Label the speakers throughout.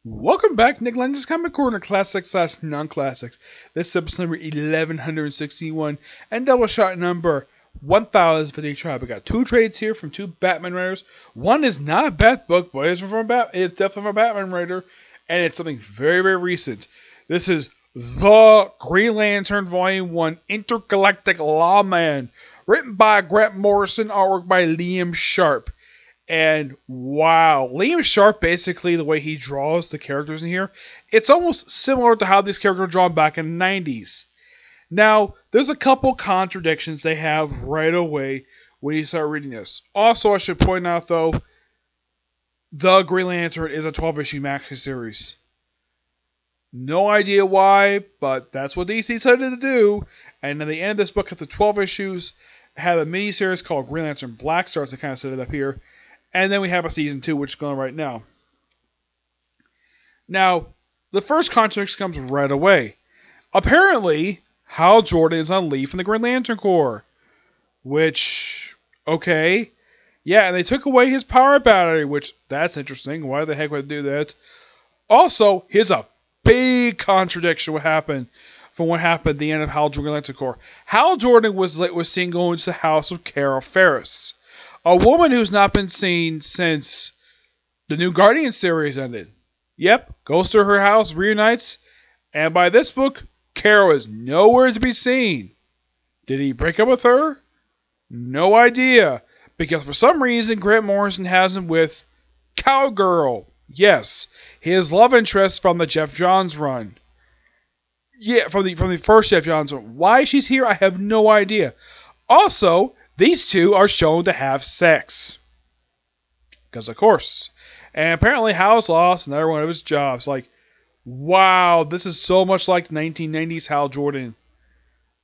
Speaker 1: Welcome back, Nick Lenz's Comic Corner, Classics / Non-Classics. This is episode number 1161 and Doubleshot number 1053. We got two trades here from two Batman writers. One is not a Bat book, but it's definitely from a Batman writer, and it's something very, very recent. This is The Green Lantern Volume 1 Intergalactic Lawman, written by Grant Morrison, artwork by Liam Sharp. And wow, Liam Sharp, basically the way he draws the characters in here, it's almost similar to how these characters were drawn back in the 90s. Now, there's a couple contradictions they have right away when you start reading this. Also, I should point out though, The Green Lantern is a 12-issue maxi series. No idea why, but that's what DC decided to do. And at the end of this book, after 12 issues, it had a mini-series called Green Lantern Black Stars to kind of set it up here. And then we have a season 2, which is going right now. Now, the first contradiction comes right away. Apparently, Hal Jordan is on leave from the Green Lantern Corps. Which, okay. Yeah, and they took away his power battery, which, that's interesting. Why the heck would they do that? Also, here's a big contradiction what happened from what happened at the end of Hal Jordan Green Lantern Corps. Hal Jordan was seen going to the house of Carol Ferris, a woman who's not been seen since the New Guardian series ended. Yep, goes to her house, reunites, and by this book, Carol is nowhere to be seen. Did he break up with her? No idea, because for some reason Grant Morrison has him with Cowgirl. Yes, his love interest from the Jeff Johns run. Yeah, from the first Jeff Johns run. Why she's here, I have no idea. Also, these two are shown to have sex. Because of course. And apparently Hal's lost another one of his jobs. Like, wow, this is so much like 1990s Hal Jordan.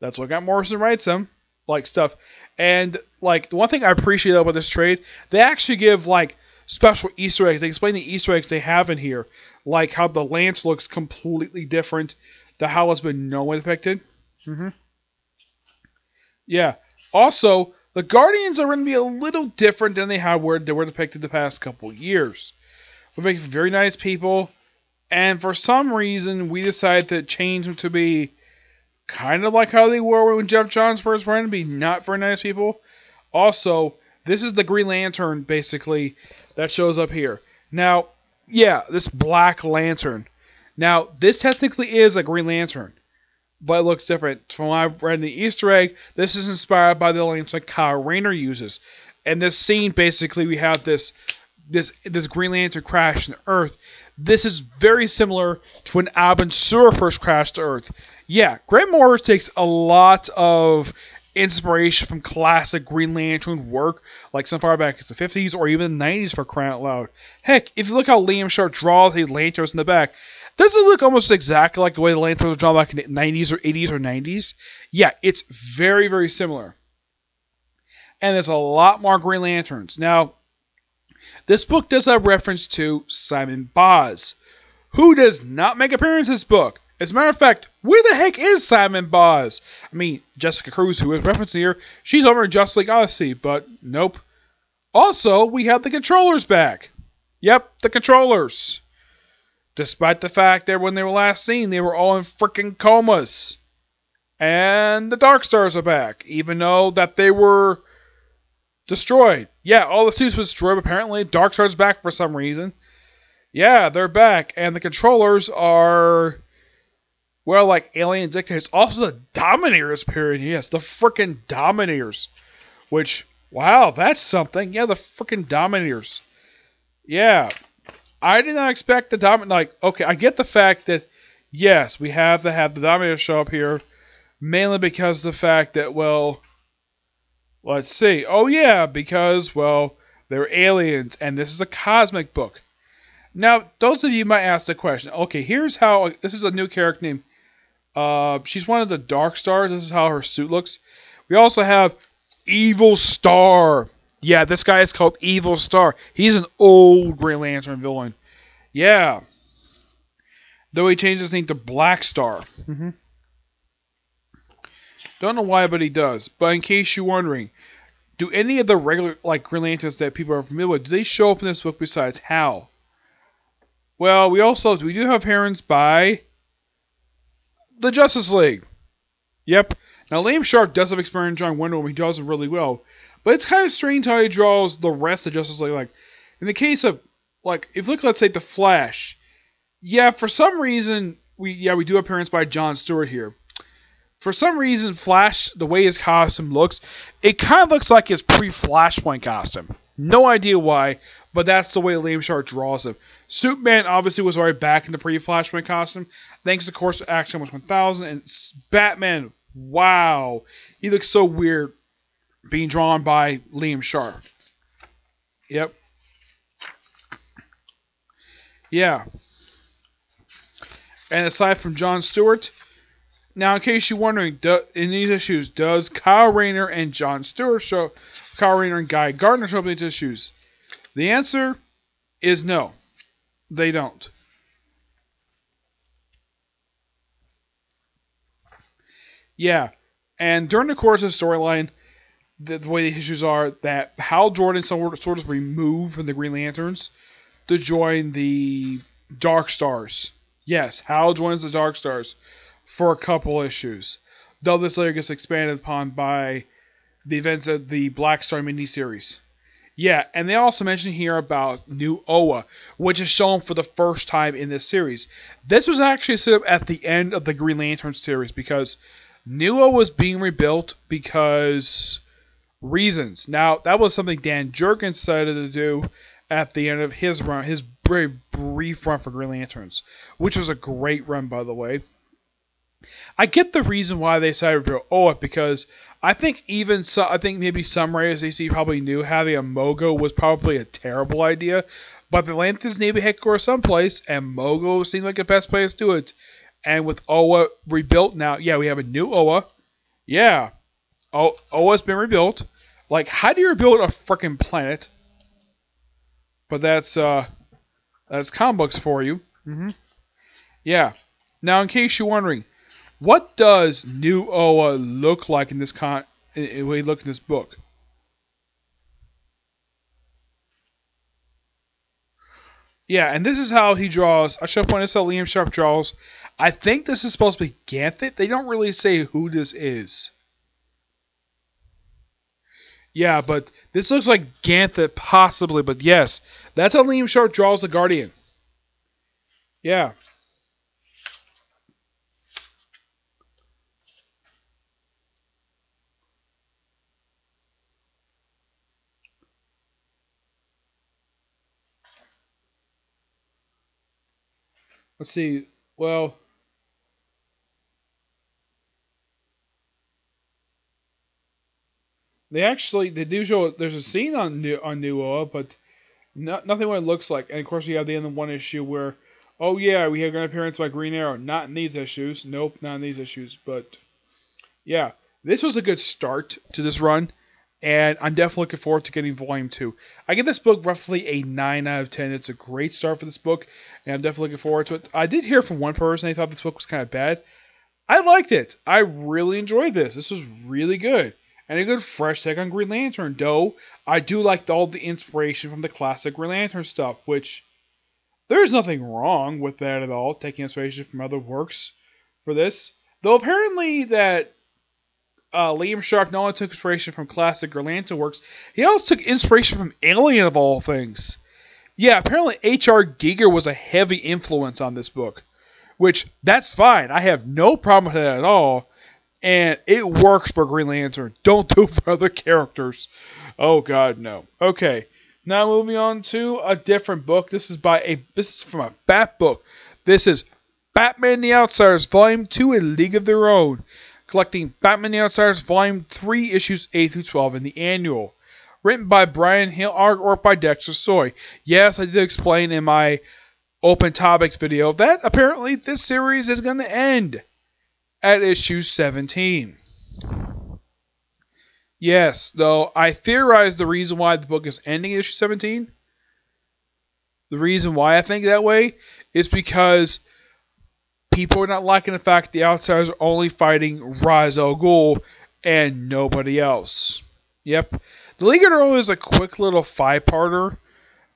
Speaker 1: That's what Grant Morrison writes him. Like, stuff. And, like, the one thing I appreciate about this trade, they actually give, like, special Easter eggs. They explain the Easter eggs they have in here. Like how the lance looks completely different to how it's been known depicted. Yeah. Also, the Guardians are going to be a little different than they were depicted the past couple years. We make very nice people, and for some reason, we decided to change them to be kind of like how they were when Jeff Johns first ran, to be not very nice people. Also, this is the Green Lantern, basically, that shows up here. Now, yeah, this Black Lantern. Now, this technically is a Green Lantern, but it looks different. From what I've read in the Easter egg, this is inspired by the lantern Kyle Rayner uses. And this scene, basically, we have this Green Lantern crash to Earth. This is very similar to when Abin Sur first crashed to Earth. Yeah, Grant Morrison takes a lot of inspiration from classic Green Lantern work, like some far back as the 50s or even the 90s for crying out loud. Heck, if you look how Liam Sharp draws the lanterns in the back, doesn't it look almost exactly like the way the lanterns were drawn back in the 90s or 80s or 90s? Yeah, it's very, very similar. And there's a lot more Green Lanterns. Now, this book does have reference to Simon Boz, who does not make appearance in this book. As a matter of fact, where the heck is Simon Boz? I mean, Jessica Cruz, who is referenced here, she's over in Justice League Odyssey, but nope. Also, we have the Controllers back. Yep, the Controllers. Despite the fact that when they were last seen, they were all in freaking comas. And the Dark Stars are back, even though that they were destroyed. Yeah, all the suits were destroyed, but apparently Dark Stars back for some reason. Yeah, they're back, and the Controllers are, well, like alien dictators. Also the Dominators period, yes, the frickin' Dominators. Which, wow, that's something. Yeah, the frickin' Dominators. Yeah. I did not expect the Dominator, like, okay, I get the fact that, yes, we have to have the Dominator show up here, mainly because of the fact that, well, let's see. Oh, yeah, because, well, they're aliens, and this is a cosmic book. Now, those of you might ask the question, okay, here's how, this is a new character named, she's one of the Dark Stars. This is how her suit looks. We also have Evil Star. Yeah, this guy is called Evil Star. He's an old Green Lantern villain. Yeah. Though he changed his name to Black Star. Don't know why, but he does. But in case you're wondering, do any of the regular, like, Green Lanterns that people are familiar with, do they show up in this book besides Hal? Well, we do have appearance by the Justice League. Yep. Now, Liam Sharp does have experience drawing Wonder Woman. He does it really well. But it's kind of strange how he draws the rest of Justice League. Like, in the case of, like, if you look, let's say, The Flash. Yeah, for some reason, we do appearance by Jon Stewart here. For some reason, Flash, the way his costume looks, it kind of looks like his pre-Flashpoint costume. No idea why, but that's the way Liam Sharp draws him. Superman obviously was already back in the pre-Flashpoint costume, thanks, of course, to Action 1000, and Batman, wow, he looks so weird being drawn by Liam Sharp. Yep. Yeah. And aside from Jon Stewart, now in case you're wondering, in these issues, does Kyle Rayner and Jon Stewart show, Kyle Rayner and Guy Gardner show up in these issues? The answer is no. They don't. Yeah. And during the course of the storyline, the way the issues are that Hal Jordan sort of removed from the Green Lanterns to join the Dark Stars. Yes, Hal joins the Dark Stars for a couple issues. Though this later gets expanded upon by the events of the Black Star miniseries. Yeah, and they also mention here about New Oa, which is shown for the first time in this series. This was actually set up at the end of the Green Lantern series because New Oa was being rebuilt because reasons. Now, that was something Dan Jurgens decided to do at the end of his run, his very brief run for Green Lanterns, which was a great run, by the way. I get the reason why they decided to owe it because I think maybe some writers AC probably knew having a Mogo was probably a terrible idea, but the Lanterns Navy headquarters someplace, and Mogo seemed like the best place to do it. And with Oa rebuilt now, yeah, we have a new Oa. Yeah, Oa's been rebuilt. Like, how do you rebuild a freaking planet? But that's comic books for you. Yeah. Now, in case you're wondering, what does New Oa look like in this when you look in this book? Yeah, and this is how he draws. I should point this out. Liam Sharp draws. I think this is supposed to be Ganthet. They don't really say who this is. Yeah, but this looks like Ganthet possibly. But yes, that's how Liam Sharp draws the Guardian. Yeah. Let's see. Well, they do show there's a scene on New Oa, but nothing what it looks like. And of course, you have the end of one issue where, oh yeah, we have an appearance by Green Arrow. Not in these issues. Nope, not in these issues. But yeah, this was a good start to this run, and I'm definitely looking forward to getting Volume 2. I give this book roughly a 9 out of 10. It's a great start for this book, and I'm definitely looking forward to it. I did hear from one person they thought this book was kind of bad. I liked it. I really enjoyed this. This was really good. And a good fresh take on Green Lantern, though I do like all the inspiration from the classic Green Lantern stuff, which there's nothing wrong with that at all, taking inspiration from other works for this. Though apparently that Liam Sharp not only took inspiration from classic Green Lantern works, he also took inspiration from Alien of all things. Yeah, apparently H.R. Giger was a heavy influence on this book, which, that's fine. I have no problem with that at all. And it works for Green Lantern. Don't do it for other characters. Oh god, no. Okay. Now moving on to a different book. This is from a Bat book. This is Batman the Outsiders, Volume 2, A League of Their Own. Collecting Batman the Outsiders, Volume 3, Issues 8 through 12 in the annual. Written by Brian Hill, artwork by Dexter Soy. Yes, I did explain in my Open Topics video that apparently this series is going to end at issue 17. Yes, though I theorized the reason why the book is ending at issue 17. The reason why I think that way is because people are not liking the fact the Outsiders are only fighting Ra's al Ghul and nobody else. Yep. The League of Their Own is a quick little 5-parter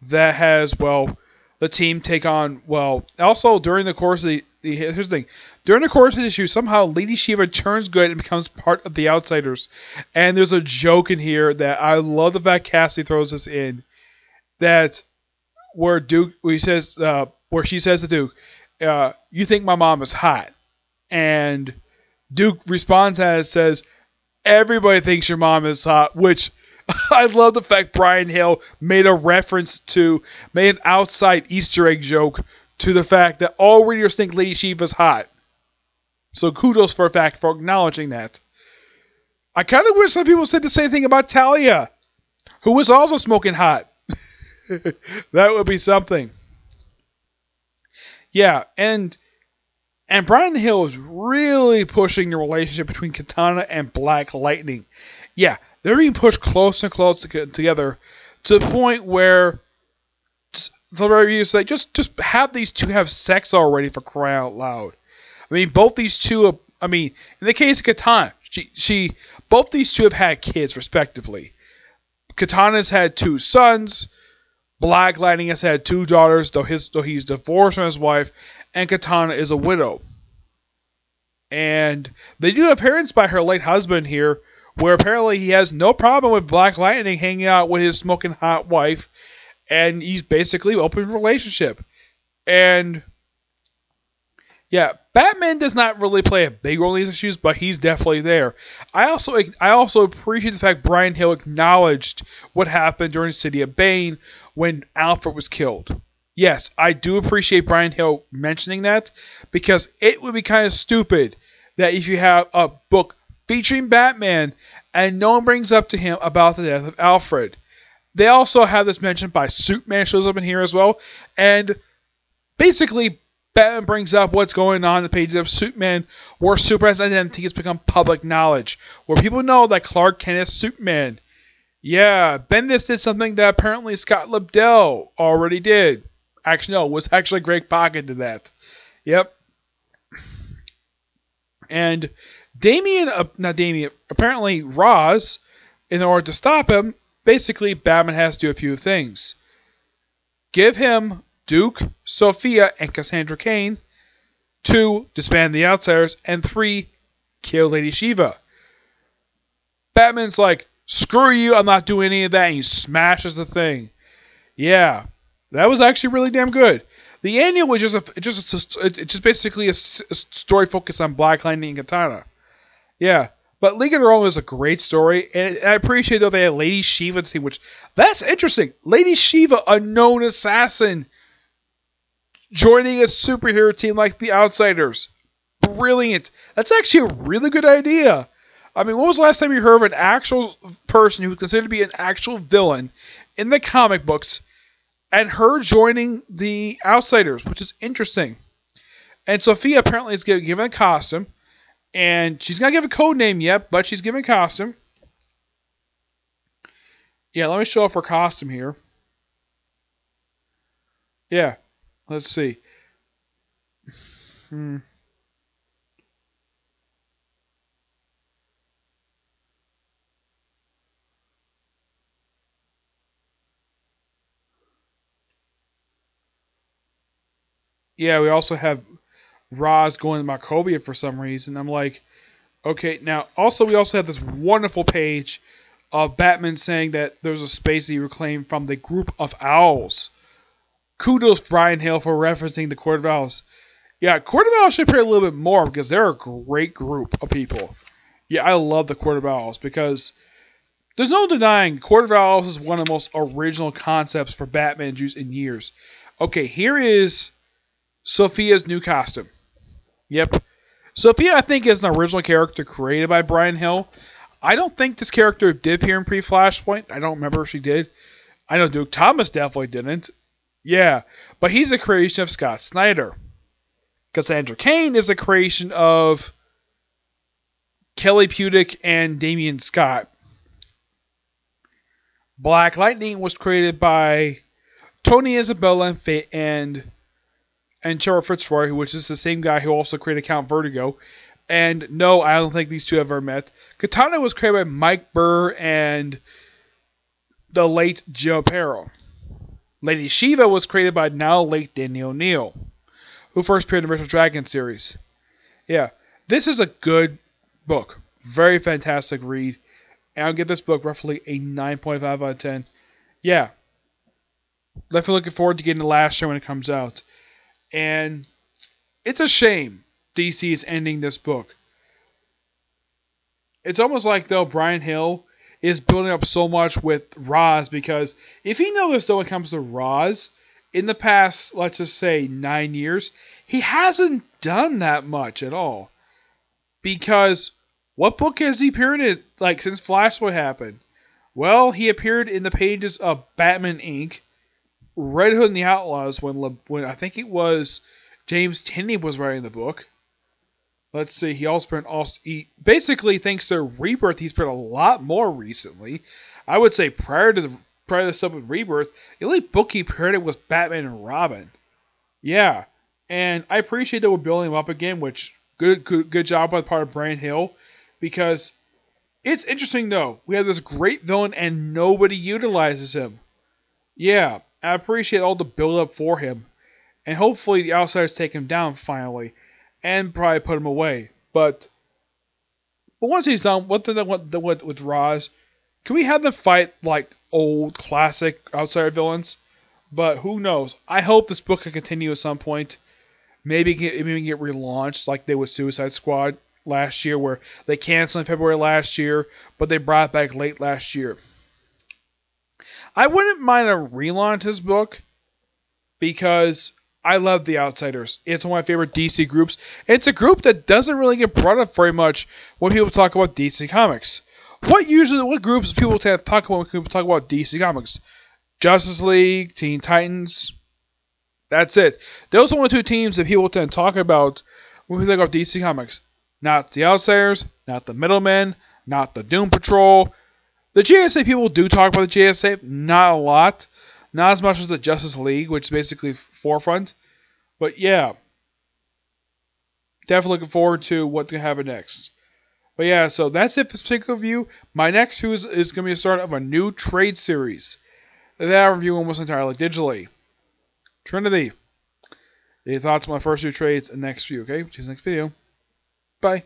Speaker 1: that has, well, the team take on, well, also during the course of here's the thing. During the course of the issue, somehow Lady Shiva turns good and becomes part of the Outsiders. And there's a joke in here that I love the fact Cassie throws this in. That where she says to Duke, you think my mom is hot. And Duke responds and says, everybody thinks your mom is hot, which I love the fact Brian Hill made an outside Easter egg joke to the fact that all readers think Lady Shiva's hot. So kudos for acknowledging that. I kind of wish some people said the same thing about Talia, who was also smoking hot. That would be something. Yeah, and Brian Hill is really pushing the relationship between Katana and Black Lightning. Yeah, they're being pushed closer and closer together to the point where the reviews say, just have these two have sex already, for crying out loud. I mean, both these two, in the case of Katana, both these two have had kids, respectively. Katana's had 2 sons. Black Lightning has had 2 daughters, though he's divorced from his wife, and Katana is a widow. And they do appearance by her late husband here, where apparently he has no problem with Black Lightning hanging out with his smoking hot wife, and he's basically open relationship. And yeah, Batman does not really play a big role in these issues, but he's definitely there. I also appreciate the fact Brian Hill acknowledged what happened during City of Bane when Alfred was killed. Yes, I do appreciate Brian Hill mentioning that, because it would be kind of stupid that if you have a book featuring Batman and no one brings up to him about the death of Alfred. They also have this mentioned by Superman shows up in here as well, and basically Batman brings up what's going on in the pages of Superman, where Superman's identity has become public knowledge, where people know that Clark Kent is Superman. Yeah, Bendis did something that apparently Scott Lobdell already did. Actually, no, it was actually Greg Pocket did that. Yep. And apparently Roz, in order to stop him, basically Batman has to do a few things. Give him Duke, Sophia, and Cassandra Cain. 2, disband the Outsiders. And 3, kill Lady Shiva. Batman's like, screw you, I'm not doing any of that, and he smashes the thing. Yeah, that was actually really damn good. The annual was just basically a story focused on Black Lightning and Katana. Yeah, but League of Their Own is a great story, and I appreciate that they had Lady Shiva to see, which, that's interesting. Lady Shiva, a known assassin, joining a superhero team like the Outsiders. Brilliant. That's actually a really good idea. I mean, when was the last time you heard of an actual person who was considered to be an actual villain in the comic books and her joining the Outsiders, which is interesting. And Sophia apparently is given a costume, and she's not given a code name yet, but she's given a costume. Yeah, let me show off her costume here. Yeah, let's see. Yeah, we also have Roz going to Markovia for some reason. I'm like, okay, now, also we also have this wonderful page of Batman saying that there's a space that he reclaimed from the group of owls. Kudos Brian Hill for referencing the Court of Owls. Yeah, Court of Owls should appear a little bit more because they're a great group of people. Yeah, I love the Court of Owls because there's no denying Court of Owls is one of the most original concepts for Batman used in years. Okay, here is Sophia's new costume. Yep. Sophia, I think, is an original character created by Brian Hill. I don't think this character did appear in pre-Flashpoint. I don't remember if she did. I know Duke Thomas definitely didn't. Yeah, but he's a creation of Scott Snyder. Cassandra Cain is a creation of Kelly Pudick and Damian Scott. Black Lightning was created by Tony Isabella and Trevor Fitzroy, which is the same guy who also created Count Vertigo. And no, I don't think these two have ever met. Katana was created by Mike Burr and the late Joe Perro. Lady Shiva was created by now late Danny O'Neill, who first appeared in the Retro Dragon series. Yeah, this is a good book. Very fantastic read. And I'll give this book roughly a 9.5 out of 10. Yeah, definitely looking forward to getting the last year when it comes out. And it's a shame DC is ending this book. It's almost like, though, Brian Hill is building up so much with Roz, because if you notice, though, when it comes to Roz, in the past, let's just say, 9 years, he hasn't done that much at all. Because what book has he appeared in, like, since Flashpoint happened? Well, he appeared in the pages of Batman Inc., Red Hood and the Outlaws, when I think it was James Tynion was writing the book. Let's see, he also spent basically, thanks to Rebirth, he's spent a lot more recently. I would say prior to the stuff with Rebirth, the only book he appeared in was Batman and Robin. Yeah, and I appreciate that we're building him up again, which good job on the part of Brian Hill, because it's interesting though. We have this great villain and nobody utilizes him. Yeah, I appreciate all the build up for him, and hopefully the Outsiders take him down finally. And probably put him away. But once he's done, with Roz, can we have them fight like old classic Outsider villains? But who knows? I hope this book can continue at some point. Maybe even get relaunched like they with Suicide Squad last year, where they canceled in February last year, but they brought it back late last year. I wouldn't mind a relaunch of this book, because I love the Outsiders. It's one of my favorite DC groups. It's a group that doesn't really get brought up very much when people talk about DC Comics. What groups do people tend to talk about when people talk about DC Comics? Justice League, Teen Titans. That's it. Those are only two teams that people tend to talk about when we think about DC Comics. Not the Outsiders, not the Middlemen, not the Doom Patrol. The JSA people do talk about the JSA, not a lot. Not as much as the Justice League, which is basically Forefront. But yeah. Definitely looking forward to what's going to happen next. But yeah, so that's it for this particular review. My next review is going to be the start of a new trade series that I review almost entirely digitally. Trinity. Any thoughts on my first two trades and next review, okay? See you next video. Bye.